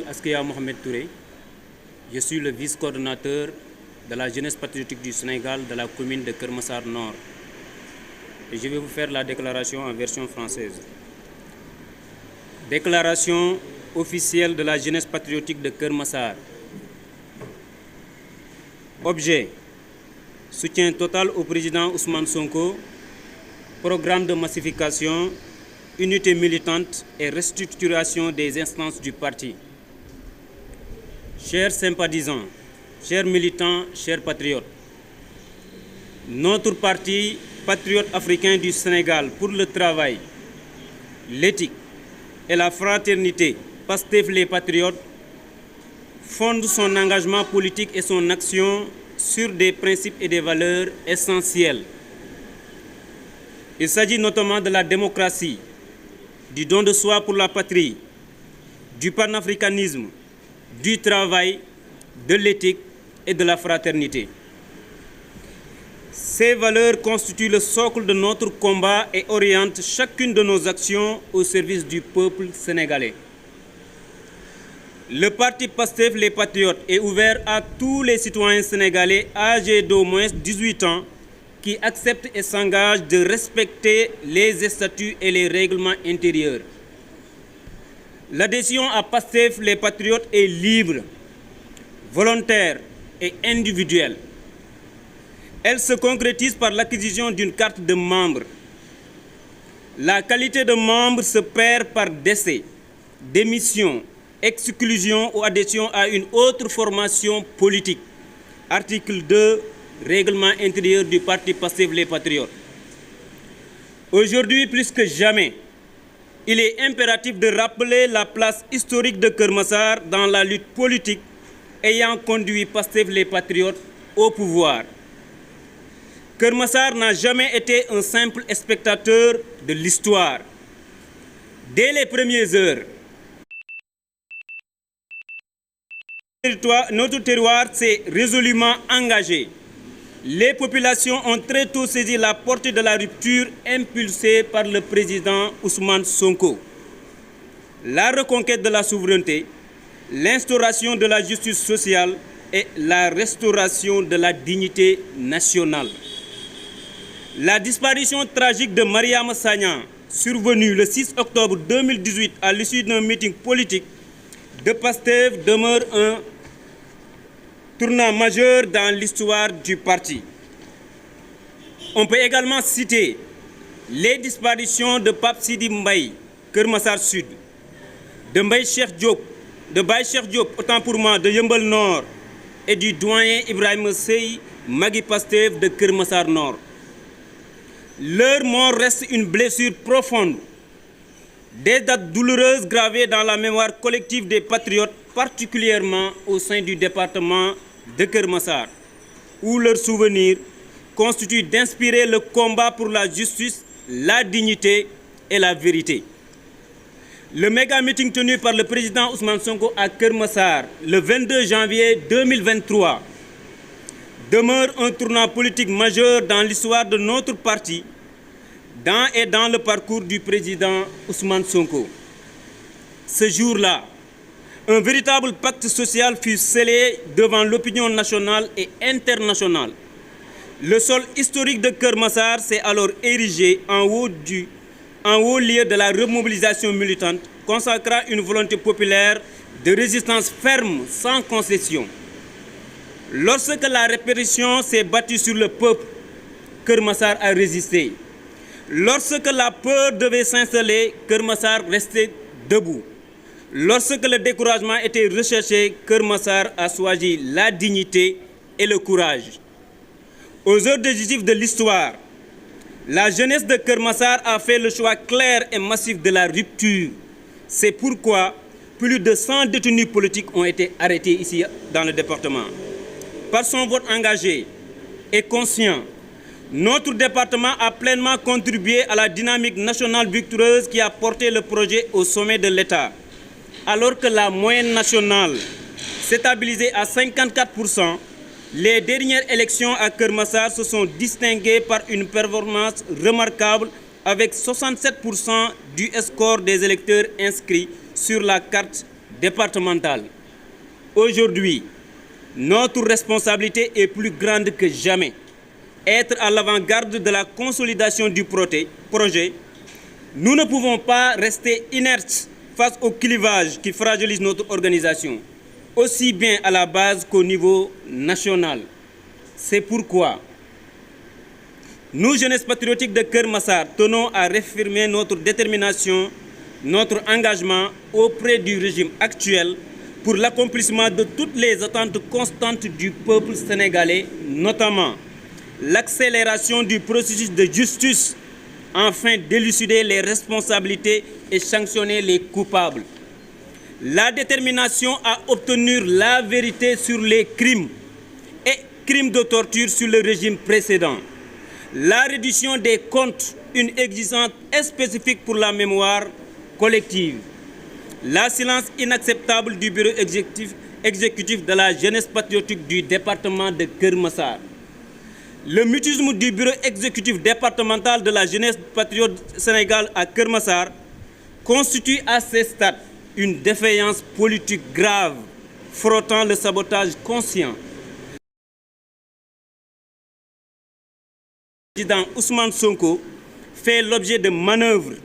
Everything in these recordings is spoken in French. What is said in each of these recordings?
Askia Mohamed Touré, je suis le vice-coordonnateur de la jeunesse patriotique du Sénégal de la commune de Keur Massar Nord. Et je vais vous faire la déclaration en version française. Déclaration officielle de la jeunesse patriotique de Keur Massar. Objet: soutien total au président Ousmane Sonko, programme de massification, unité militante et restructuration des instances du parti. Chers sympathisants, chers militants, chers patriotes, notre parti patriote africain du Sénégal pour le travail, l'éthique et la fraternité, Pastef les Patriotes, fonde son engagement politique et son action sur des principes et des valeurs essentielles. Il s'agit notamment de la démocratie, du don de soi pour la patrie, du panafricanisme, du travail, de l'éthique et de la fraternité. Ces valeurs constituent le socle de notre combat et orientent chacune de nos actions au service du peuple sénégalais. Le parti Pastef les Patriotes est ouvert à tous les citoyens sénégalais âgés d'au moins 18 ans qui acceptent et s'engagent de respecter les statuts et les règlements intérieurs. L'adhésion à Pastef les Patriotes est libre, volontaire et individuelle. Elle se concrétise par l'acquisition d'une carte de membre. La qualité de membre se perd par décès, démission, exclusion ou adhésion à une autre formation politique. Article 2, règlement intérieur du parti Pastef les Patriotes. Aujourd'hui, plus que jamais, il est impératif de rappeler la place historique de Keur Massar dans la lutte politique ayant conduit Pastef les Patriotes au pouvoir. Keur Massar n'a jamais été un simple spectateur de l'histoire. Dès les premières heures, notre terroir s'est résolument engagé. Les populations ont très tôt saisi la portée de la rupture impulsée par le président Ousmane Sonko. La reconquête de la souveraineté, l'instauration de la justice sociale et la restauration de la dignité nationale. La disparition tragique de Mariama Sagna, survenue le 6 octobre 2018 à l'issue d'un meeting politique de Pastef, demeure un tournant majeur dans l'histoire du parti. On peut également citer les disparitions de Pape Sidi Mbaye, Keur Massar Sud, de Mbaye Cheikh Diop, de Baye Cheikh Diop, autant pour moi, de Yeumbeul Nord, et du doyen Ibrahima Sey, Magui Pastef de Keur Massar Nord. Leur mort reste une blessure profonde, des dates douloureuses gravées dans la mémoire collective des patriotes, particulièrement au sein du département de Keur Massar, où leur souvenir constitue d'inspirer le combat pour la justice, la dignité et la vérité. Le méga-meeting tenu par le président Ousmane Sonko à Keur Massar le 22 janvier 2023 demeure un tournant politique majeur dans l'histoire de notre parti, dans le parcours du président Ousmane Sonko. Ce jour-là, un véritable pacte social fut scellé devant l'opinion nationale et internationale. Le sol historique de Keur Massar s'est alors érigé en haut lieu de la remobilisation militante, consacrant une volonté populaire de résistance ferme, sans concession. Lorsque la répression s'est battue sur le peuple, Keur Massar a résisté. Lorsque la peur devait s'installer, Keur Massar restait debout. Lorsque le découragement était recherché, Keur Massar a choisi la dignité et le courage. Aux heures décisives de l'histoire, la jeunesse de Keur Massar a fait le choix clair et massif de la rupture. C'est pourquoi plus de 100 détenus politiques ont été arrêtés ici dans le département. Par son vote engagé et conscient, notre département a pleinement contribué à la dynamique nationale victorieuse qui a porté le projet au sommet de l'État. Alors que la moyenne nationale s'est stabilisée à 54%, les dernières élections à Keur Massar se sont distinguées par une performance remarquable avec 67% du score des électeurs inscrits sur la carte départementale. Aujourd'hui, notre responsabilité est plus grande que jamais. Être à l'avant-garde de la consolidation du projet, nous ne pouvons pas rester inertes face au clivage qui fragilise notre organisation, aussi bien à la base qu'au niveau national. C'est pourquoi nous, jeunesse patriotique de Keur Massar, tenons à réaffirmer notre détermination, notre engagement auprès du régime actuel pour l'accomplissement de toutes les attentes constantes du peuple sénégalais, notamment l'accélération du processus de justice afin d'élucider les responsabilités et sanctionner les coupables. La détermination à obtenir la vérité sur les crimes et crimes de torture sur le régime précédent. La reddition des comptes, une exigence spécifique pour la mémoire collective. La silence inacceptable du bureau exécutif de la jeunesse patriotique du département de Keur Massar. Le mutisme du bureau exécutif départemental de la jeunesse patriote Sénégal à Keur Massar constitue à ce stade une défaillance politique grave, frottant le sabotage conscient. Le président Ousmane Sonko fait l'objet de manœuvres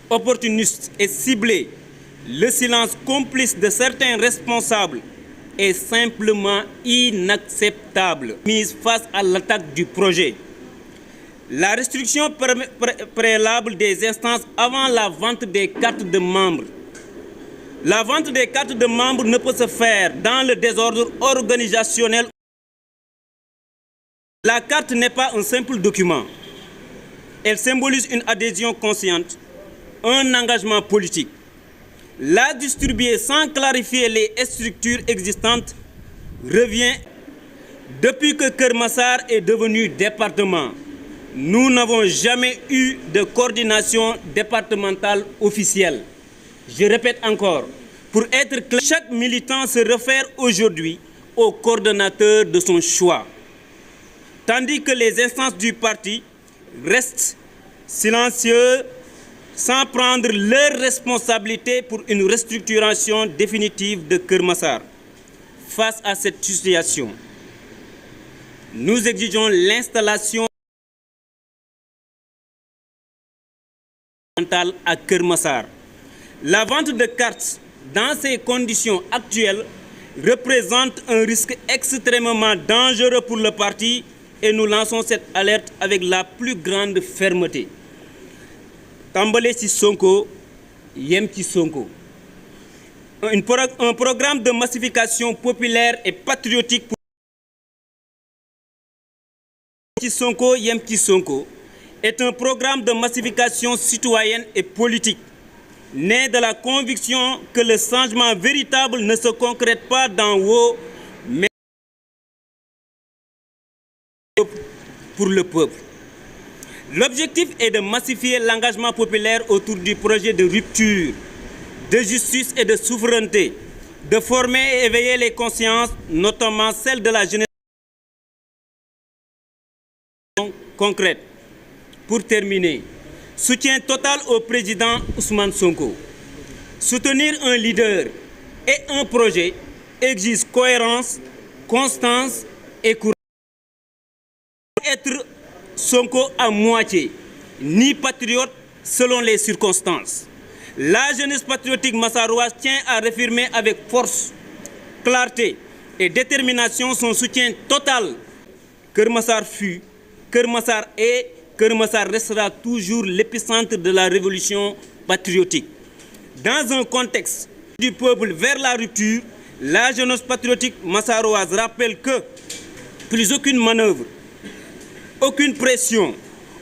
opportunistes et ciblées. Le silence complice de certains responsables est simplement inacceptable. Mise face à l'attaque du projet. La restriction préalable des instances avant la vente des cartes de membres. La vente des cartes de membres ne peut se faire dans le désordre organisationnel. La carte n'est pas un simple document. Elle symbolise une adhésion consciente, un engagement politique. La distribuer sans clarifier les structures existantes revient. Depuis que Keur Massar est devenu département, nous n'avons jamais eu de coordination départementale officielle. Je répète encore, pour être clair, chaque militant se réfère aujourd'hui au coordonnateur de son choix, tandis que les instances du parti restent silencieuses sans prendre leurs responsabilités pour une restructuration définitive de Keur Massar. Face à cette situation, nous exigeons l'installation à Keur Massar. La vente de cartes dans ces conditions actuelles représente un risque extrêmement dangereux pour le parti et nous lançons cette alerte avec la plus grande fermeté. Tambalé ci Sonko, yem ci Sonko. Un programme de massification populaire et patriotique pour Sonko, yem ci Sonko est un programme de massification citoyenne et politique, né de la conviction que le changement véritable ne se concrète pas d'en haut, mais pour le peuple. L'objectif est de massifier l'engagement populaire autour du projet de rupture, de justice et de souveraineté, de former et éveiller les consciences, notamment celles de la jeunesse concrète. Pour terminer, soutien total au président Ousmane Sonko. Soutenir un leader et un projet exige cohérence, constance et courage. Être Sonko à moitié, ni patriote selon les circonstances. La jeunesse patriotique massaroise tient à réaffirmer avec force, clarté et détermination son soutien total. Keur Massar fut, Keur Massar est, Keur Massar restera toujours l'épicentre de la révolution patriotique. Dans un contexte du peuple vers la rupture, la jeunesse patriotique massaroise rappelle que plus aucune manœuvre, aucune pression,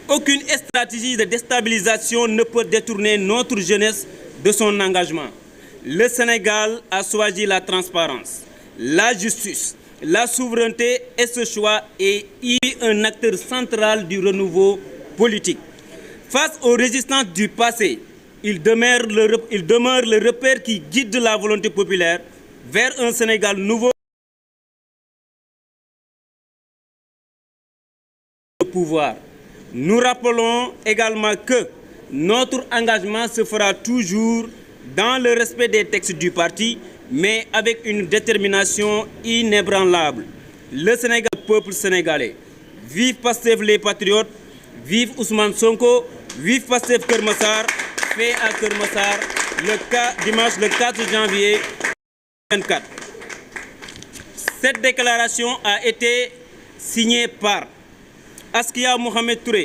aucune stratégie de déstabilisation ne peut détourner notre jeunesse de son engagement. Le Sénégal a choisi la transparence, la justice, la souveraineté et ce choix est un acteur central du renouveau politique. Face aux résistances du passé, il demeure le repère qui guide la volonté populaire vers un Sénégal nouveau. Pouvoir. Nous rappelons également que notre engagement se fera toujours dans le respect des textes du parti, mais avec une détermination inébranlable. Le Sénégal, le peuple sénégalais. Vive Pastef les patriotes, vive Ousmane Sonko, vive Pastef Keur Massar, fait à Keur Massar dimanche le 4 janvier 2024. Cette déclaration a été signée par Askia Mohamed Touré,